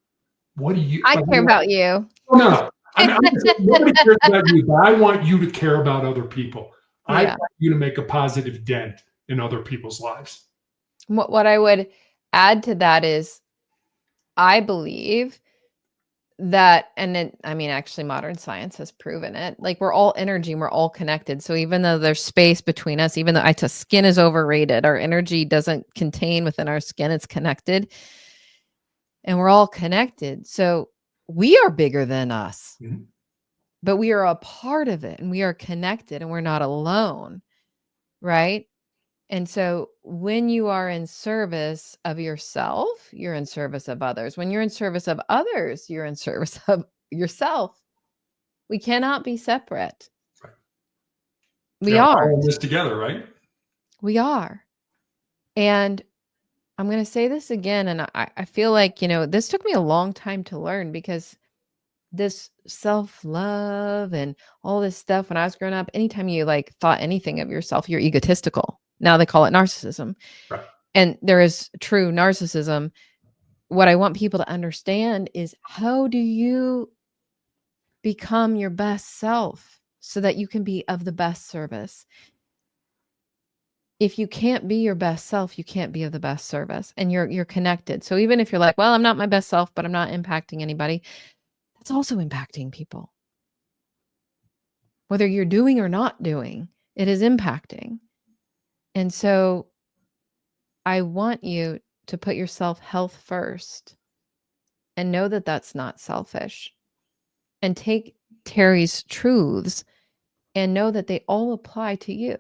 What do you? I care about you. No. Nobody cares about you, but I want you to care about other people. I want you to make a positive dent in other people's lives. What I would add to that is, I believe that, actually modern science has proven it. Like, we're all energy and we're all connected. So even though there's space between us, even though skin is overrated, our energy doesn't contain within our skin, it's connected. And we're all connected. So we are bigger than us, but we are a part of it and we are connected and we're not alone. Right. And so when you are in service of yourself, you're in service of others. When you're in service of others, you're in service of yourself. We cannot be separate. Right. We are all in this together, right? We are. And I'm going to say this again. And I feel like, this took me a long time to learn, because this self-love and all this stuff, when I was growing up, anytime you thought anything of yourself, you're egotistical. Now they call it narcissism. Right. And there is true narcissism what I want people to understand is, how do you become your best self so that you can be of the best service? If you can't be your best self, you can't be of the best service, and you're connected. So even if you're like, well, I'm not my best self, but I'm not impacting anybody, that's also impacting people. Whether you're doing or not doing, it is impacting. And so I want you to put your self-health first and know that that's not selfish, and take Terry's truths and know that they all apply to you.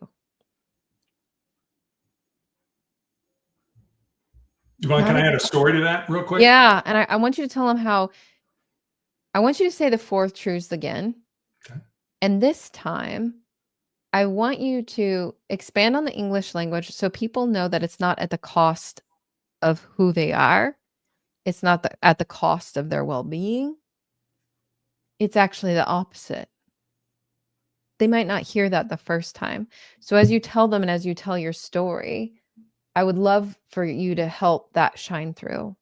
Can I add a story to that real quick? Yeah. And I want you to tell them how, I want you to say the 4 truths again. Okay. And this time, I want you to expand on the English language so people know that it's not at the cost of who they are. It's not at the cost of their well-being. It's actually the opposite. They might not hear that the first time. So as you tell them and as you tell your story, I would love for you to help that shine through.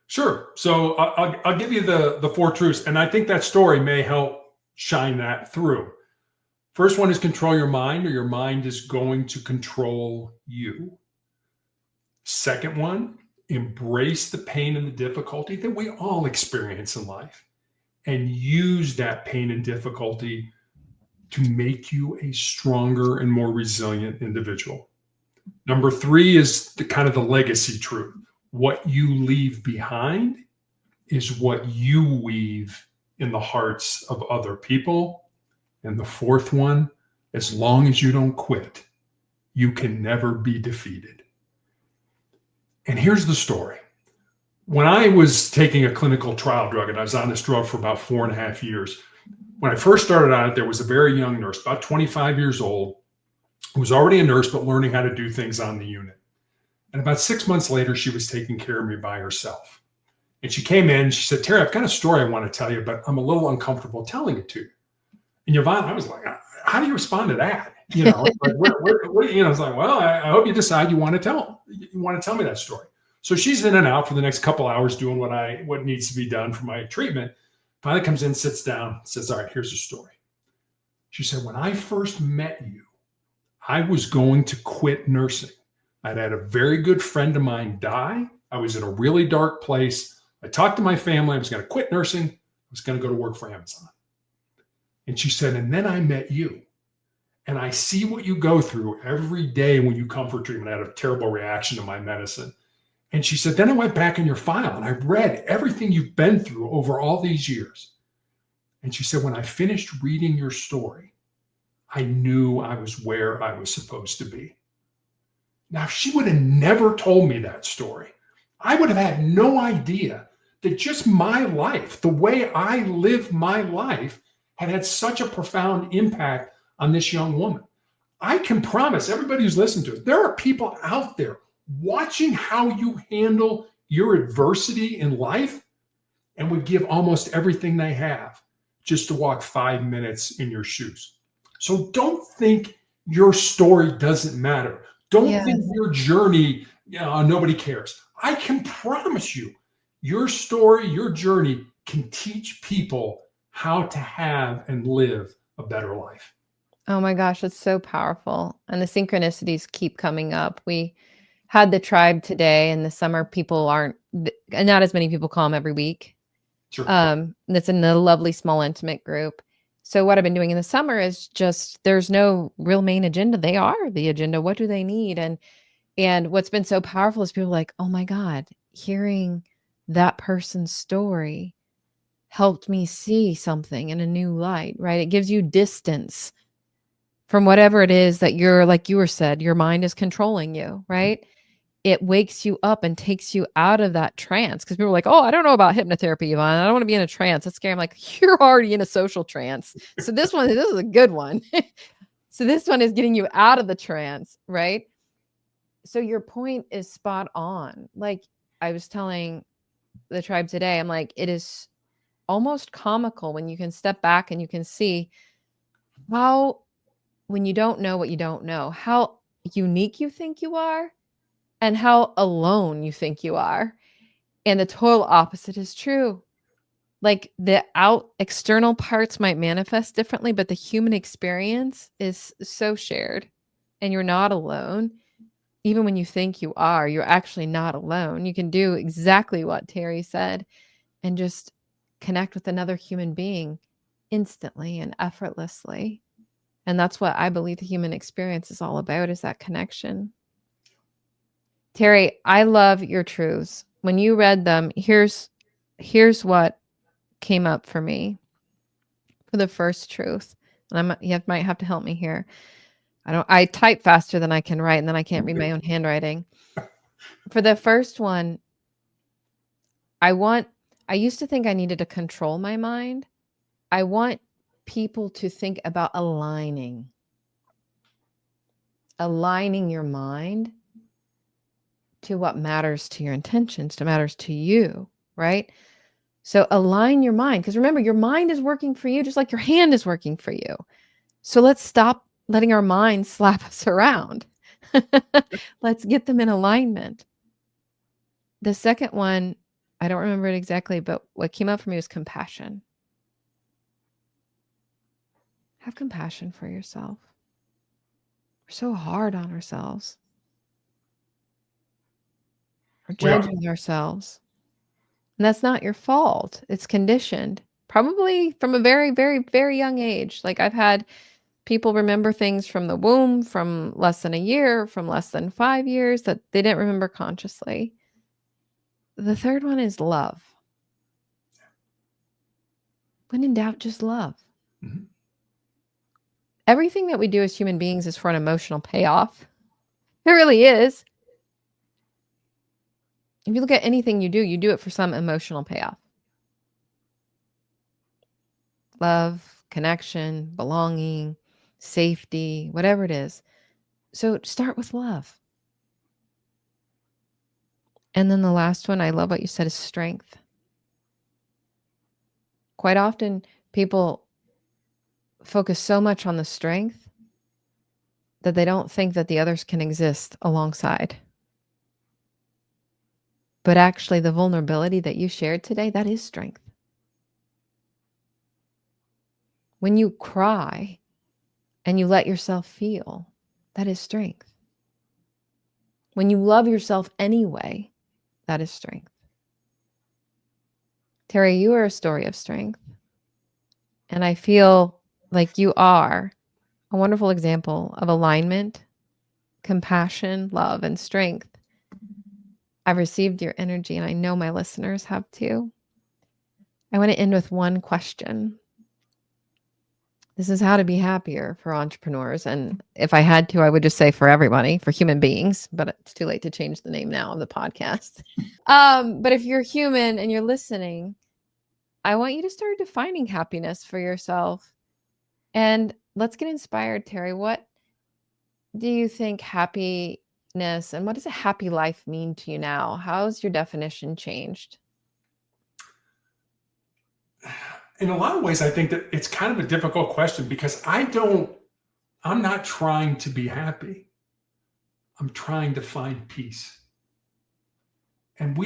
Sure. So I'll give you the 4 truths, and I think that story may help shine that through. First one is control your mind, or your mind is going to control you. Second one, embrace the pain and the difficulty that we all experience in life, and use that pain and difficulty to make you a stronger and more resilient individual. Number 3 is the legacy truth. What you leave behind is what you weave in the hearts of other people. And the 4th one, as long as you don't quit, you can never be defeated. And here's the story. When I was taking a clinical trial drug, and I was on this drug for about 4.5 years, when I first started on it, there was a very young nurse, about 25 years old, who was already a nurse, but learning how to do things on the unit. And about 6 months later, she was taking care of me by herself. And she came in and she said, Terry, I've got a story I want to tell you, but I'm a little uncomfortable telling it to you. And Yvonne, I was like, how do you respond to that? Like, I was like, well, I hope you decide you want to tell me that story. So she's in and out for the next couple hours doing what needs to be done for my treatment. Finally comes in, sits down, says, all right, here's the story. She said, when I first met you, I was going to quit nursing. I'd had a very good friend of mine die. I was in a really dark place. I talked to my family. I was going to quit nursing. I was going to go to work for Amazon. And she said, and then I met you. And I see what you go through every day when you come for treatment. I had a terrible reaction to my medicine. And she said, then I went back in your file and I read everything you've been through over all these years. And she said, when I finished reading your story, I knew I was where I was supposed to be. Now, if she would have never told me that story, I would have had no idea that just my life, the way I live my life, had such a profound impact on this young woman. I can promise everybody who's listening to it, there are people out there watching how you handle your adversity in life and would give almost everything they have just to walk 5 minutes in your shoes. So don't think your story doesn't matter. Don't think your journey, nobody cares. I can promise you, your story, your journey can teach people how to have and live a better life. Oh my gosh, it's so powerful. And the synchronicities keep coming up. We had the tribe today, and the summer people not as many people come every week. Sure. That's in a lovely, small, intimate group. So what I've been doing in the summer is just, there's no real main agenda. They are the agenda. What do they need? And what's been so powerful is people are like, oh my God, hearing that person's story helped me see something in a new light, right? It gives you distance from whatever it is that you're, like you were said, your mind is controlling you, right? It wakes you up and takes you out of that trance. Because people are like, oh, I don't know about hypnotherapy, Yvonne. I don't want to be in a trance. That's scary. I'm like, you're already in a social trance. So this is a good one. So this one is getting you out of the trance, right? So your point is spot on. Like I was telling the tribe today, I'm like, it is almost comical when you can step back and you can see how, when you don't know what you don't know, how unique you think you are and how alone you think you are. And the total opposite is true. Like the external parts might manifest differently, but the human experience is so shared, and you're not alone. Even when you think you are, you're actually not alone. You can do exactly what Terry said and just connect with another human being instantly and effortlessly. And that's what I believe the human experience is all about, is that connection. Terry, I love your truths. When you read them, here's what came up for me for the first truth. And you might have to help me here. I type faster than I can write, and then I can't read my own handwriting. For the first one, I used to think I needed to control my mind. I want people to think about aligning your mind to what matters to your intentions, to matters to you, right? So align your mind, because remember, your mind is working for you just like your hand is working for you. So let's stop letting our mind slap us around. Let's get them in alignment. The second one, I don't remember it exactly, but what came up for me was compassion. Have compassion for yourself. We're so hard on ourselves. We're judging ourselves. And that's not your fault. It's conditioned, probably from a very, very, very young age. Like I've had people remember things from the womb, from less than a year, from less than 5 years that they didn't remember consciously. The third one is love. When in doubt, just love. Mm-hmm. Everything that we do as human beings is for an emotional payoff. It really is. If you look at anything you do it for some emotional payoff. Love, connection, belonging, safety, whatever it is. So start with love. And then the last one, I love what you said, is strength. Quite often, people focus so much on the strength that they don't think that the others can exist alongside. But actually, the vulnerability that you shared today, that is strength. When you cry and you let yourself feel, that is strength. When you love yourself anyway, that is strength. Terry, you are a story of strength. And I feel like you are a wonderful example of alignment, compassion, love, and strength. I've received your energy, and I know my listeners have too. I want to end with one question. This is how to be happier for entrepreneurs. And if I had to, I would just say for everybody, for human beings, but it's too late to change the name now of the podcast. But if you're human and you're listening, I want you to start defining happiness for yourself. And let's get inspired, Terry. What do you think happiness and what does a happy life mean to you now? How's your definition changed? In a lot of ways, I think that it's kind of a difficult question because I'm not trying to be happy. I'm trying to find peace. And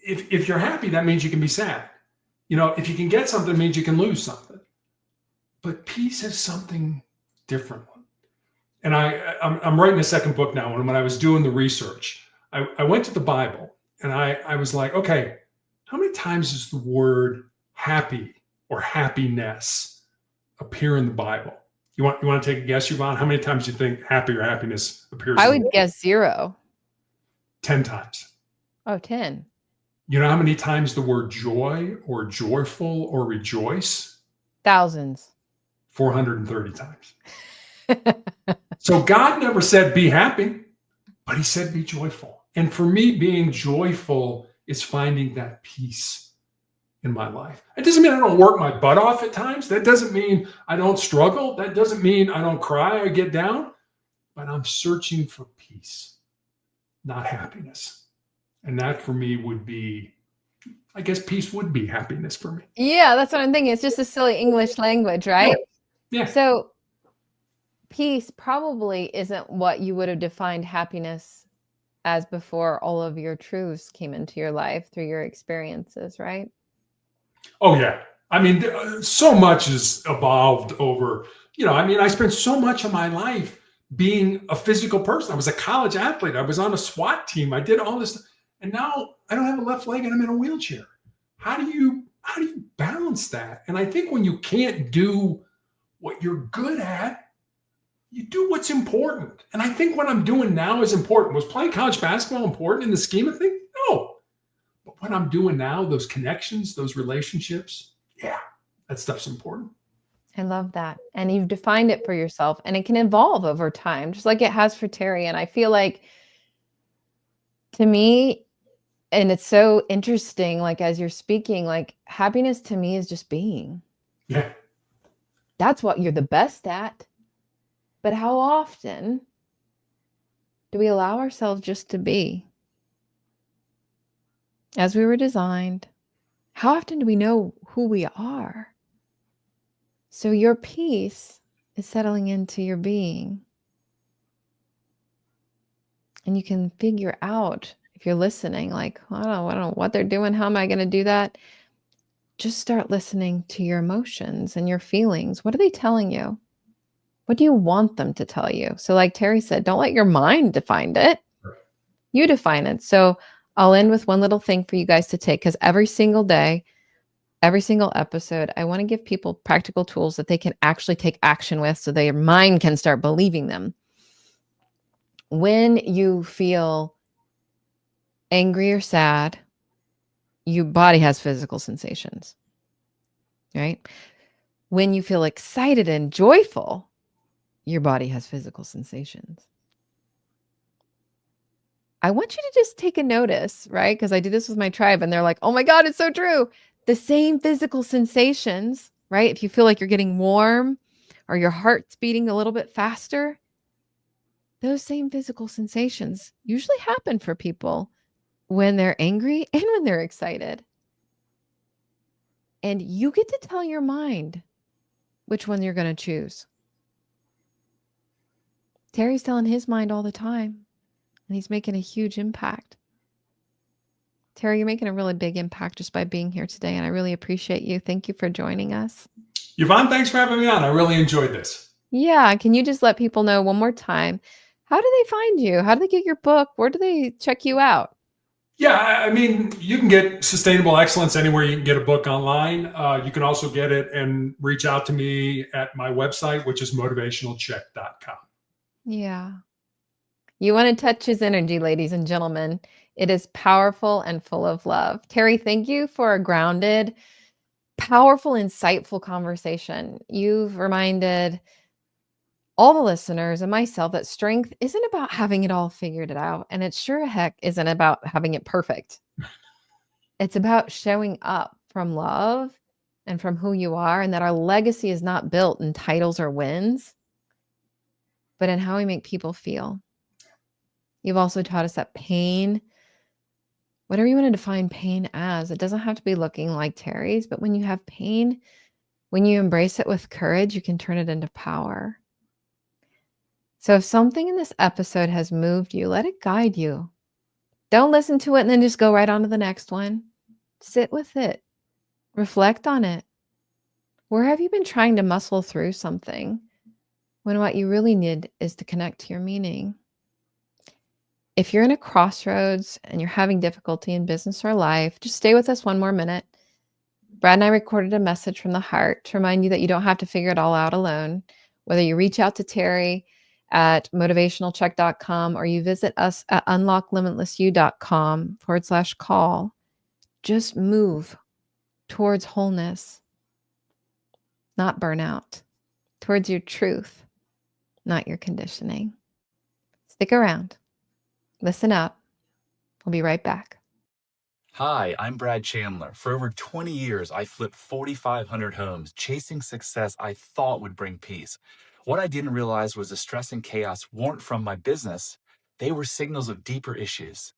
if you're happy, that means you can be sad. If you can get something, it means you can lose something. But peace is something different. And I'm writing a second book now. And when I was doing the research, I went to the Bible and I was like, okay, how many times does the word happy or happiness appear in the Bible? You want to take a guess, Yvonne? How many times do you think happy or happiness appears? I would guess 0. 10 times. Oh, 10. You know how many times the word joy or joyful or rejoice? Thousands. 430 times. So God never said be happy, but he said be joyful. And for me, being joyful is finding that peace in my life. It doesn't mean I don't work my butt off at times. That doesn't mean I don't struggle. That doesn't mean I don't cry or get down. But I'm searching for peace, not happiness. And that for me would be, I guess peace would be happiness for me. Yeah, that's what I'm thinking. It's just a silly English language, right? Yeah. So peace probably isn't what you would have defined happiness as before all of your truths came into your life through your experiences, right? Oh yeah. I mean, so much has evolved over, I spent so much of my life being a physical person. I was a college athlete. I was on a SWAT team. I did all this, and now I don't have a left leg and I'm in a wheelchair. How do you balance that? And I think when you can't do what you're good at, you do what's important. And I think what I'm doing now is important. Was playing college basketball important in the scheme of things? No. But what I'm doing now, those connections, those relationships, yeah, that stuff's important. I love that. And you've defined it for yourself, and it can evolve over time, just like it has for Terry. And I feel like, to me, and it's so interesting, like as you're speaking, like happiness to me is just being. Yeah. That's what you're the best at. But how often do we allow ourselves just to be as we were designed? How often do we know who we are? So your peace is settling into your being. And you can figure out, if you're listening, like, I don't know what they're doing. How am I going to do that? Just start listening to your emotions and your feelings. What are they telling you? What do you want them to tell you? So like Terry said, don't let your mind define it. You define it. So I'll end with one little thing for you guys to take, because every single day, every single episode, I want to give people practical tools that they can actually take action with so their mind can start believing them. When you feel angry or sad, your body has physical sensations, right? When you feel excited and joyful, your body has physical sensations. I want you to just take a notice, right? Because I do this with my tribe and they're like, oh my God, it's so true. The same physical sensations, right? If you feel like you're getting warm or your heart's beating a little bit faster, those same physical sensations usually happen for people when they're angry and when they're excited. And you get to tell your mind which one you're going to choose. Terry's telling his mind all the time, and he's making a huge impact. Terry, you're making a really big impact just by being here today, and I really appreciate you. Thank you for joining us. Yvonne, thanks for having me on. I really enjoyed this. Yeah. Can you just let people know one more time, how do they find you? How do they get your book? Where do they check you out? Yeah, I mean, you can get Sustainable Excellence anywhere you can get a book online. You can also get it and reach out to me at my website, which is motivationalcheck.com. Yeah. You want to touch his energy, ladies and gentlemen. It is powerful and full of love. Terry, thank you for a grounded, powerful, insightful conversation. You've reminded all the listeners and myself that strength isn't about having it all figured out. And it sure heck isn't about having it perfect. It's about showing up from love and from who you are, and that our legacy is not built in titles or wins, but in how we make people feel. You've also taught us that pain, whatever you want to define pain as, it doesn't have to be looking like Terry's, but when you have pain, when you embrace it with courage, you can turn it into power. So if something in this episode has moved you, let it guide you. Don't listen to it and then just go right on to the next one. Sit with it. Reflect on it. Where have you been trying to muscle through something when what you really need is to connect to your meaning? If you're in a crossroads and you're having difficulty in business or life, just stay with us one more minute. Brad and I recorded a message from the heart to remind you that you don't have to figure it all out alone. Whether you reach out to Terry at motivationalcheck.com or you visit us at unlocklimitlessyou.com/call, just move towards wholeness, not burnout, towards your truth, not your conditioning. Stick around. Listen up. We'll be right back. Hi, I'm Brad Chandler. For over 20 years, I flipped 4,500 homes, chasing success I thought would bring peace. What I didn't realize was the stress and chaos weren't from my business. They were signals of deeper issues.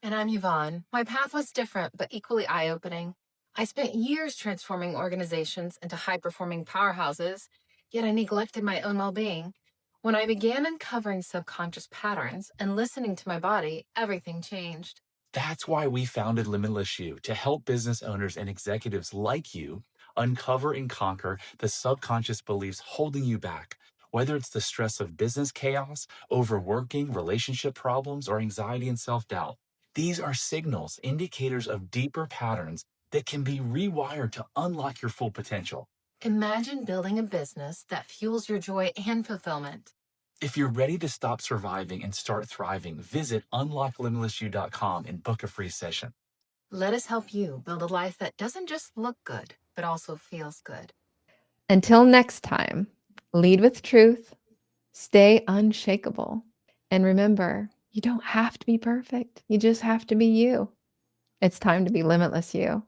And I'm Yvonne. My path was different, but equally eye-opening. I spent years transforming organizations into high-performing powerhouses, yet I neglected my own well-being. When I began uncovering subconscious patterns and listening to my body, everything changed. That's why we founded Limitless You, to help business owners and executives like you uncover and conquer the subconscious beliefs holding you back. Whether it's the stress of business chaos, overworking, relationship problems, or anxiety and self-doubt, these are signals, indicators of deeper patterns that can be rewired to unlock your full potential. Imagine building a business that fuels your joy and fulfillment. If you're ready to stop surviving and start thriving, visit unlocklimitlessyou.com and book a free session. Let us help you build a life that doesn't just look good, but also feels good. Until next time, lead with truth, stay unshakable, and remember, you don't have to be perfect. You just have to be you. It's time to be limitless you.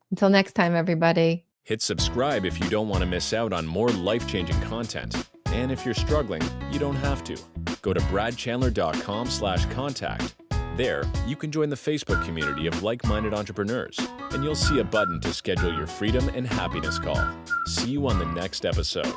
Until next time, everybody. Hit subscribe if you don't want to miss out on more life-changing content. And if you're struggling, you don't have to. Go to bradchandler.com/contact. There, you can join the Facebook community of like-minded entrepreneurs, and you'll see a button to schedule your freedom and happiness call. See you on the next episode.